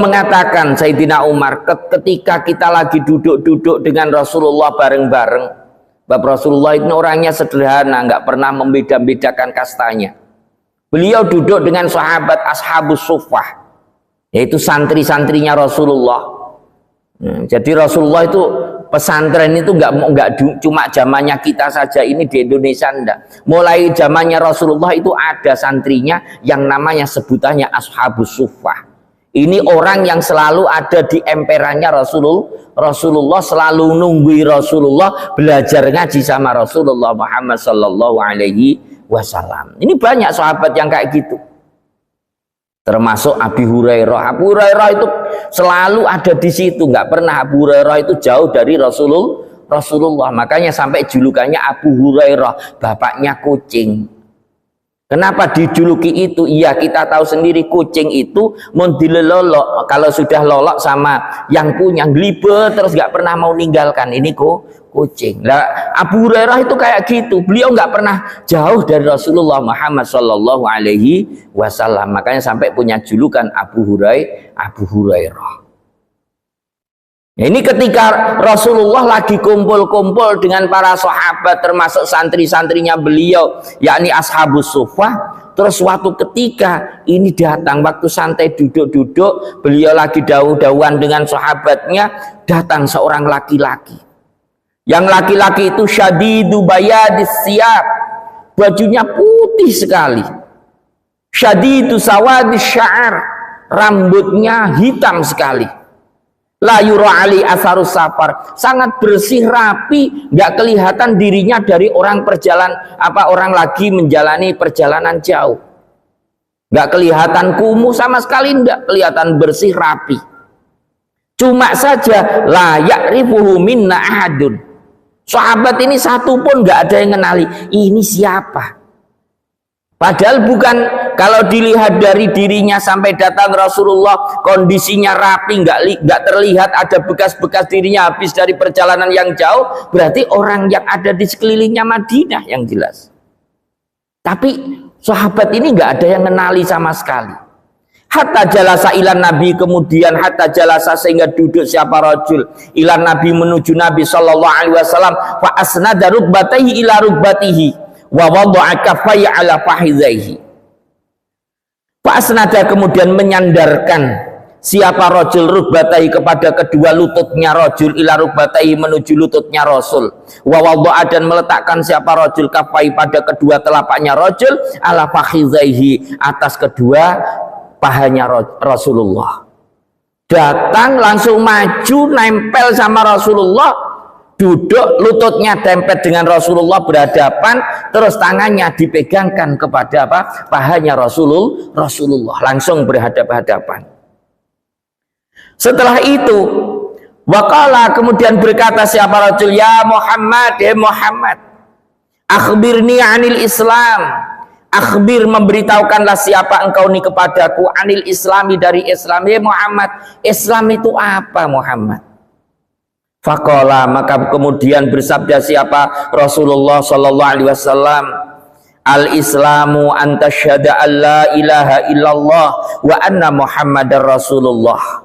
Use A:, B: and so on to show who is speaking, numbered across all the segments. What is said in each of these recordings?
A: Mengatakan Sayyidina Umar ketika kita lagi duduk-duduk dengan Rasulullah bareng-bareng, Bapak Rasulullah itu orangnya sederhana, nggak pernah membeda-bedakan kastanya. Beliau duduk dengan sahabat ashabus suffah, yaitu santri-santrinya Rasulullah. Jadi Rasulullah itu pesantren itu nggak cuma zamannya kita saja ini di Indonesia, enggak. Mulai zamannya Rasulullah itu ada santrinya yang namanya sebutannya ashabus suffah. Ini orang yang selalu ada di emperannya Rasulullah, selalu nunggu Rasulullah, belajar ngaji sama Rasulullah Muhammad sallallahu alaihi wasallam. Ini banyak sahabat yang kayak gitu. Termasuk Abi Hurairah. Abu Hurairah itu selalu ada di situ, nggak pernah Abu Hurairah itu jauh dari Rasulullah. Makanya sampai julukannya Abu Hurairah, bapaknya kucing. Kenapa dijuluki itu? Iya, kita tahu sendiri kucing itu mau dilelolok, kalau sudah lolok sama yang punya glibet terus nggak pernah mau ninggalkan, ini kucing. Nah, Abu Hurairah itu kayak gitu, beliau nggak pernah jauh dari Rasulullah Muhammad Sallallahu Alaihi Wasallam. Makanya sampai punya julukan Abu Hurairah. Ini ketika Rasulullah lagi kumpul-kumpul dengan para sahabat termasuk santri-santrinya beliau, yakni ashabus suffah. Terus suatu ketika ini datang waktu santai duduk-duduk, beliau lagi dahu-dahuan dengan sahabatnya, datang seorang laki-laki. Yang laki-laki itu syadidu bayadis siyab, bajunya putih sekali. Syadidu sawadis sya'ar, rambutnya hitam sekali. La yura ali asarus safar, sangat bersih rapi, nggak kelihatan dirinya dari orang orang lagi menjalani perjalanan jauh, nggak kelihatan kumuh sama sekali, nggak kelihatan, bersih rapi. Cuma saja la ya'rifuhu minna ahadun, sahabat ini satu pun nggak ada yang kenali ini siapa. Padahal bukan, kalau dilihat dari dirinya sampai datang Rasulullah kondisinya rapi, nggak terlihat ada bekas-bekas dirinya habis dari perjalanan yang jauh, berarti orang yang ada di sekelilingnya Madinah yang jelas. Tapi sahabat ini nggak ada yang kenali sama sekali. Hatta jalasa ilan Nabi, kemudian hatta jalasa sehingga duduk siapa rajul ilan Nabi menuju Nabi sallallahu alaihi wasallam, fa asnada rukbatayhi ila rukbatihi wa wada'a kaffayhi ala fakhidhaihi. Fa asnada, kemudian menyandarkan siapa rajul rukbatai kepada kedua lututnya rajul ila rukbatai menuju lututnya Rasul, wa wada'a, dan meletakkan siapa rajul kaffayhi pada kedua telapaknya rajul ala fakhidhaihi atas kedua pahanya Rasulullah. Datang langsung maju nempel sama Rasulullah, duduk lututnya dempet dengan Rasulullah berhadapan, terus tangannya dipegangkan kepada pahanya Rasulullah, langsung berhadapan-hadapan. Setelah itu waqala, kemudian berkata siapa rajul, ya Muhammad, ya Muhammad, akhbirni anil Islam, akhbir, memberitahukanlah siapa engkau ini kepadaku, anil Islami, dari Islam. Ya Muhammad, Islam itu apa Muhammad? Faqala, maka kemudian bersabda siapa Rasulullah sallallahu alaihi wasallam, al-islamu an tasyhada an la ilaha illallah wa anna muhammadar rasulullah.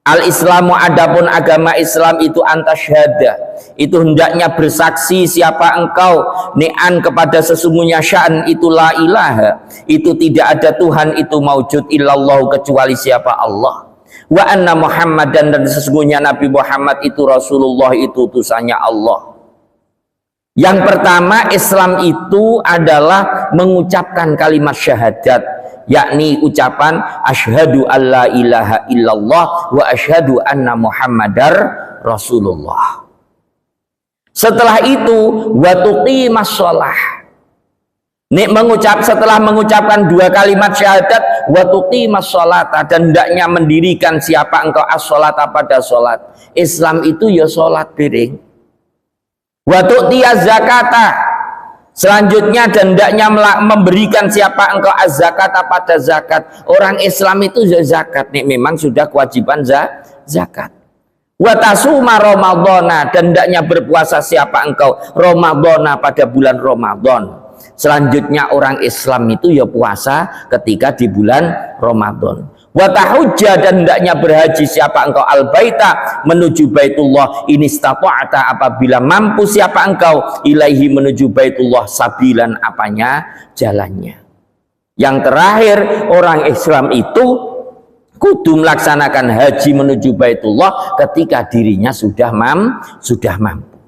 A: Al-islamu, adapun agama Islam itu antasyhada, itu hendaknya bersaksi siapa engkau ni'an kepada sesungguhnya sya'an itu la ilaha, itu tidak ada Tuhan itu maujud illallah kecuali siapa Allah, wa anna muhammadan, dan sesungguhnya Nabi Muhammad itu Rasulullah, itu utusannya Allah. Yang pertama, Islam itu adalah mengucapkan kalimat syahadat, yakni ucapan asyhadu alla ilaha illallah wa asyhadu anna muhammadar rasulullah. Setelah itu wa tuqimas shalah, setelah mengucapkan dua kalimat syahadat, wa tuqimas sholata, dan hendaknya mendirikan siapa engkau as-sholata pada sholat. Islam itu ya sholat piring. Wa tu'tiyaz zakata, selanjutnya dan hendaknya memberikan siapa engkau az-zakata pada zakat. Orang Islam itu ya zakat, nih memang sudah kewajiban zakat. Wa tasuma ramadhana, dan hendaknya berpuasa siapa engkau ramadhana pada bulan Ramadan. Selanjutnya orang Islam itu ya puasa ketika di bulan Ramadan. Wa tahujja, dan hendaknya berhaji siapa engkau al-baita, menuju Baitullah, ini istata'ta, apabila mampu siapa engkau, ilaihi, menuju Baitullah, sabilan, apanya, jalannya. Yang terakhir, orang Islam itu kudu melaksanakan haji menuju Baitullah ketika dirinya sudah mampu.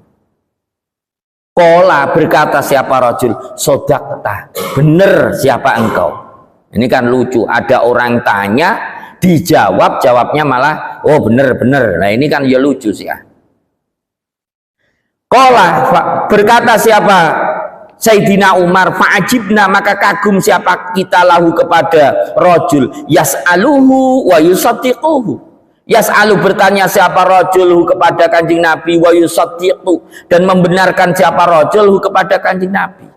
A: Qala, berkata siapa rajul, sodaqta, bener siapa engkau. Ini kan lucu, ada orang tanya, dijawab, jawabnya malah oh bener. Nah ini kan ya lucu sih ya. Qala, berkata siapa Sayyidina Umar, fa'ajibna, maka kagum siapa kita lahu kepada rajul yas'aluhu wa yusaddiquhu. Yas'alu, bertanya siapa rajul kepada Kanjeng Nabi, wa yusaddiqu, dan membenarkan siapa rajul kepada Kanjeng Nabi.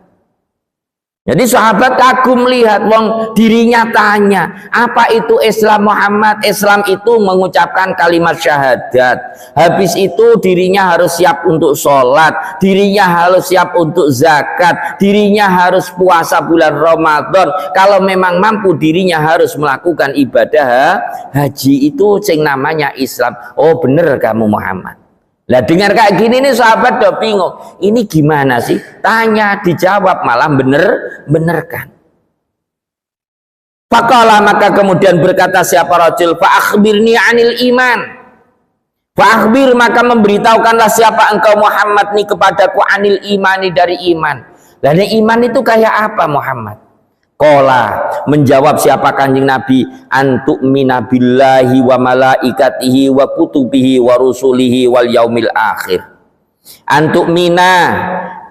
A: Jadi sahabat kagum melihat wong dirinya tanya, apa itu Islam Muhammad? Islam itu mengucapkan kalimat syahadat. Habis itu dirinya harus siap untuk sholat, dirinya harus siap untuk zakat, dirinya harus puasa bulan Ramadan. Kalau memang mampu, dirinya harus melakukan ibadah haji. Itu sing namanya Islam. Oh bener kamu Muhammad. Lah dengar kayak gini nih sahabat udah bingung. Ini gimana sih? Tanya, dijawab, malah benerkan. Faqala, maka kemudian berkata siapa rajul, fa akhbirni anil iman. Fa akhbir, maka memberitahukanlah siapa engkau Muhammad nih kepadaku anil imani, dari iman. Lah iman itu kayak apa Muhammad? Qala, menjawab siapa Kanjeng Nabi, antu'mina billahi wa malaikatihi wa kutubihi wa rusulihi wal yaumil akhir. Antu'mina,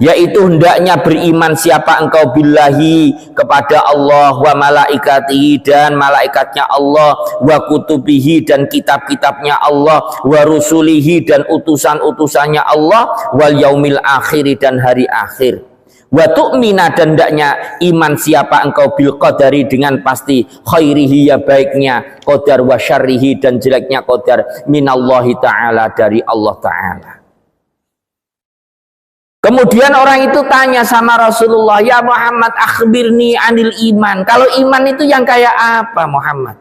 A: yaitu hendaknya beriman siapa engkau billahi, kepada Allah, wa malaikatihi, dan malaikatnya Allah, wa kutubihi, dan kitab-kitabnya Allah, wa rusulihi, dan utusan-utusannya Allah, wal yaumil akhir, dan hari akhir. Wa tu'mina, dan hendaknya iman siapa engkau bil qadari, dengan pasti, khairihi, ya baiknya qadar, wa syarrihi, dan jeleknya qadar, minallahi ta'ala, dari Allah ta'ala. Kemudian orang itu tanya sama Rasulullah, ya Muhammad akhbirni anil iman. Kalau iman itu yang kayak apa Muhammad?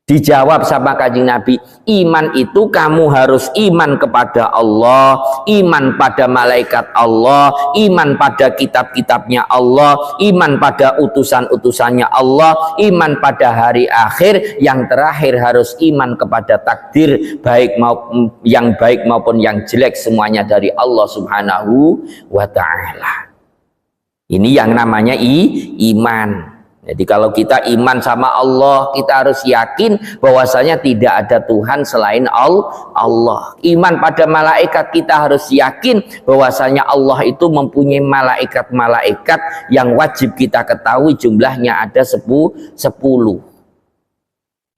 A: Dijawab sama Kanjeng Nabi, iman itu kamu harus iman kepada Allah, iman pada malaikat Allah, iman pada kitab-kitabnya Allah, iman pada utusan-utusannya Allah, iman pada hari akhir, yang terakhir harus iman kepada takdir, baik maupun yang jelek, semuanya dari Allah Subhanahu wa ta'ala. Ini yang namanya iman. Jadi kalau kita iman sama Allah, kita harus yakin bahwasanya tidak ada Tuhan selain Allah. Iman pada malaikat, kita harus yakin bahwasanya Allah itu mempunyai malaikat-malaikat yang wajib kita ketahui jumlahnya ada 10.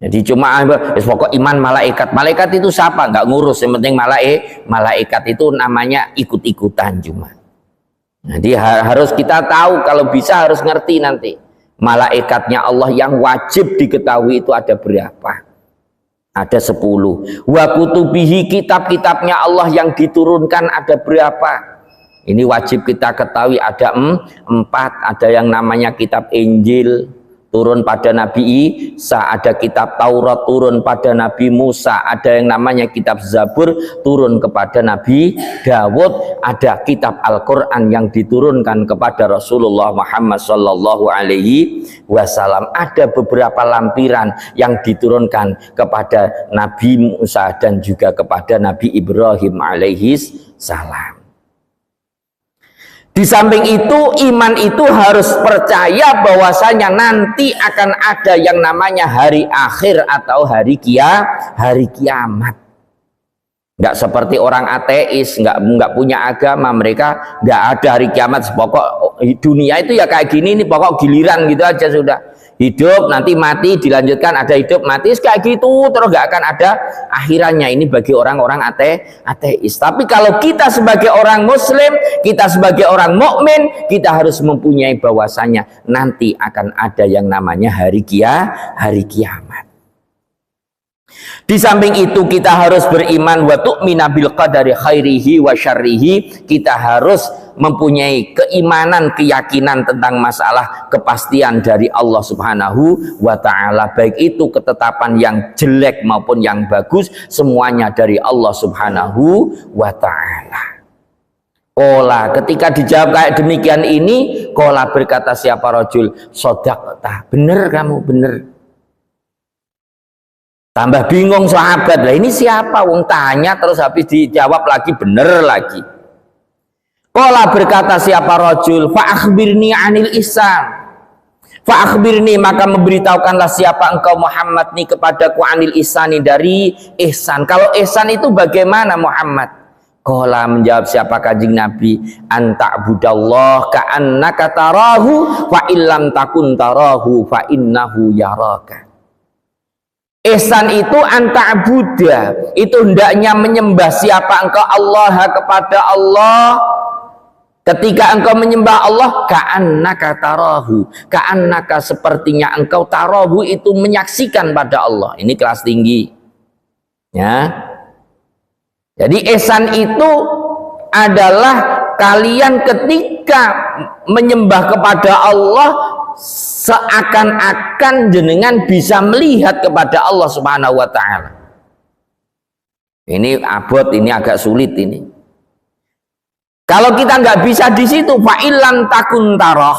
A: Jadi cuma pokok iman malaikat. Malaikat itu siapa? Nggak ngurus, yang penting malaikat itu namanya ikut-ikutan cuma. Jadi harus kita tahu, kalau bisa harus ngerti nanti. Malaikatnya Allah yang wajib diketahui itu ada berapa? Ada 10. Wa kutubihi, kitab-kitabnya Allah yang diturunkan ada berapa? Ini wajib kita ketahui, ada 4. Ada yang namanya kitab Injil, turun pada Nabi Isa, ada kitab Taurat turun pada Nabi Musa, ada yang namanya kitab Zabur turun kepada Nabi Dawud, ada kitab Al-Quran yang diturunkan kepada Rasulullah Muhammad Sallallahu Alaihi Wasallam, ada beberapa lampiran yang diturunkan kepada Nabi Musa dan juga kepada Nabi Ibrahim alaihi salam. Di samping itu, iman itu harus percaya bahwasanya nanti akan ada yang namanya hari akhir atau hari kiamat. Nggak seperti orang ateis, nggak punya agama, mereka nggak ada hari kiamat. Pokok dunia itu ya kayak gini nih, pokok giliran gitu aja sudah. Hidup, nanti mati, dilanjutkan, ada hidup, mati, kayak gitu terus, gak akan ada akhirannya. Ini bagi orang-orang ateis. Tapi kalau kita sebagai orang muslim, kita sebagai orang mukmin, kita harus mempunyai bahwasanya nanti akan ada yang namanya hari kiamat. Di samping itu kita harus beriman wa tu'mina bil qadari khairihi wa syarrihi. Kita harus mempunyai keimanan, keyakinan tentang masalah kepastian dari Allah Subhanahu wa ta'ala, baik itu ketetapan yang jelek maupun yang bagus, semuanya dari Allah Subhanahu wa ta'ala. Kola, ketika dijawab kayak demikian ini, kola berkata siapa rajul, sodaqta, bener kamu, bener. Tambah bingung sahabat, lah ini siapa? Wong tanya terus habis dijawab lagi bener lagi. Qala berkata siapa rajul, fa akhbirni anil ihsan. Fa akhbirni, maka memberitahukanlah siapa engkau Muhammad nih kepadaku anil ihsani, dari ihsan. Kalau ihsan itu bagaimana Muhammad? Qala, menjawab siapa Kanjeng Nabi, anta'budallah ka'annaka tarahu fa illam takun tarahu fa innahu yaraka. Ihsan itu anta'buda, itu hendaknya menyembah siapa engkau Allah, kepada Allah. Ketika engkau menyembah Allah, ka'annaka tarahu, ka'annaka sepertinya engkau tarahu, itu menyaksikan pada Allah. Ini kelas tinggi ya. Jadi ihsan itu adalah kalian ketika menyembah kepada Allah seakan-akan jenengan bisa melihat kepada Allah Subhanahu wa ta'ala. Ini abot, ini agak sulit ini. Kalau kita nggak bisa di situ, fa'ilam takun taroh,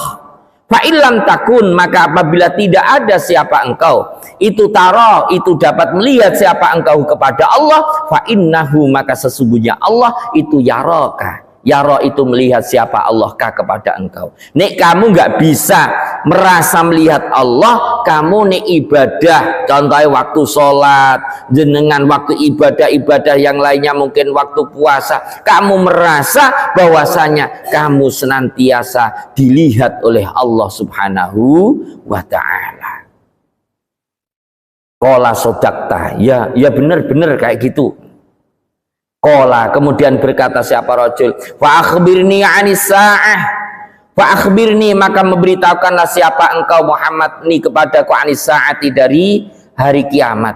A: fa'ilam takun, maka apabila tidak ada siapa engkau, itu taroh, itu dapat melihat siapa engkau kepada Allah, fa'innahu, maka sesungguhnya Allah itu yaraka. Yara itu melihat siapa Allah kah kepada engkau. Nek kamu nggak bisa merasa melihat Allah, kamu nek ibadah, contohnya waktu sholat, jenengan waktu ibadah-ibadah yang lainnya, mungkin waktu puasa, kamu merasa bahwasanya kamu senantiasa dilihat oleh Allah Subhanahu wa ta'ala. Qala sodakta, ya benar-benar kayak gitu. Qala, kemudian berkata siapa rajul, fa akhbirni anis sa'ah, fa akhbirni, maka memberitahukanlah siapa engkau Muhammad ini kepadaku anis sa'ati, dari hari kiamat.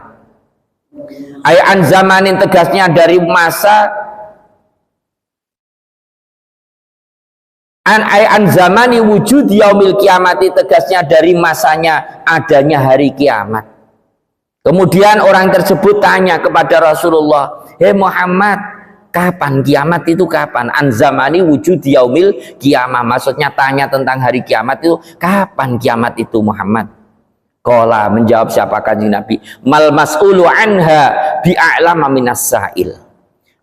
A: Ayat zamanin, tegasnya dari masa, ayat zamani wujud yaumil kiamati, tegasnya dari masanya adanya hari kiamat. Kemudian orang tersebut tanya kepada Rasulullah, hei Muhammad, kapan kiamat itu, kapan? Anzamani wujud yaumil kiamah, maksudnya tanya tentang hari kiamat itu, kapan kiamat itu Muhammad? Qala, menjawab siapa Kanjeng Nabi, mal mas'ulu anha bi'a'lama minas sa'il.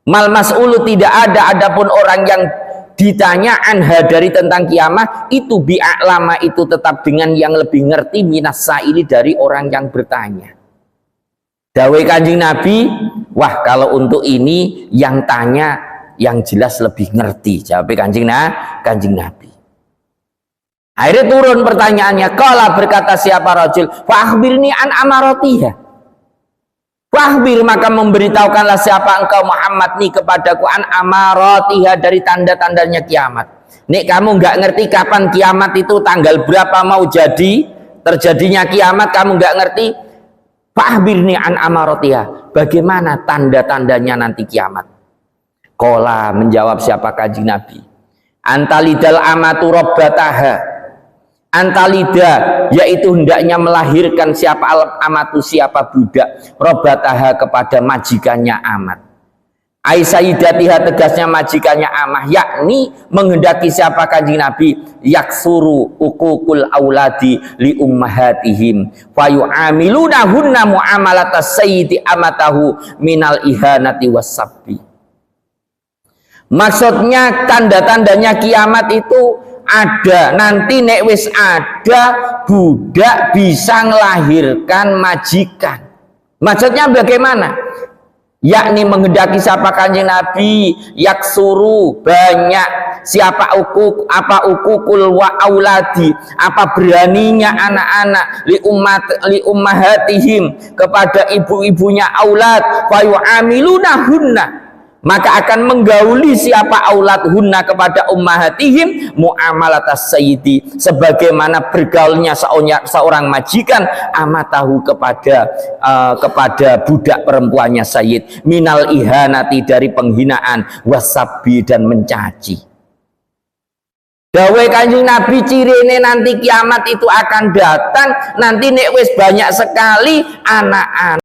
A: Mal mas'ulu, tidak ada adapun orang yang ditanya anha, dari tentang kiamat itu, bi'a'lama, itu tetap dengan yang lebih ngerti, minas sa'ili, dari orang yang bertanya. Dawai Kanjeng Nabi, wah kalau untuk ini yang tanya yang jelas lebih ngerti, jawab Kanjeng Nabi. Akhirnya turun pertanyaannya, qala, berkata siapa rajul, fa akhbirni an amaratiha. Fa akhbir, maka memberitahukanlah siapa engkau Muhammad nih kepadaku an amaratiha, dari tanda-tandanya kiamat. Nek kamu nggak ngerti kapan kiamat itu, tanggal berapa mau jadi terjadinya kiamat, kamu nggak ngerti, fa'ahbirni an amaratiha, bagaimana tanda-tandanya nanti kiamat. Qala, menjawab siapa Kanjeng Nabi, antalidal amatu rabbataha, antalida, yaitu hendaknya melahirkan siapa amatu, siapa budak, rabbataha, kepada majikannya amat. Aisyidatiha, tegasnya majikannya amah, yakni menghendaki siapa Kanjeng Nabi, yaksuru uququl auladi li ummahatihim fayu'amilunahunna mu'amalatas sayyidi amatahu minal ihanati wassabbi. Maksudnya tanda-tandanya kiamat itu ada, nanti nek wis ada budak bisa ngelahirkan majikan. Maksudnya bagaimana? Yakni menghendaki siapa Kanjeng Nabi, yaksuru, banyak siapa ukukul wa auladi, apa beraninya anak-anak li ummahatihim, kepada ibu-ibunya aulad, fa yu'amilunahunna, maka akan menggauli siapa aulad hunna, kepada ummahatihim muamalatas sayyidi, sebagaimana bergaulnya seorang majikan amatahu, kepada budak perempuannya sayyid, minal ihanati, dari penghinaan, wasabi, dan mencaci. Dawe Kanjeng Nabi cirine nanti kiamat itu akan datang, nanti nek wis banyak sekali anak-anak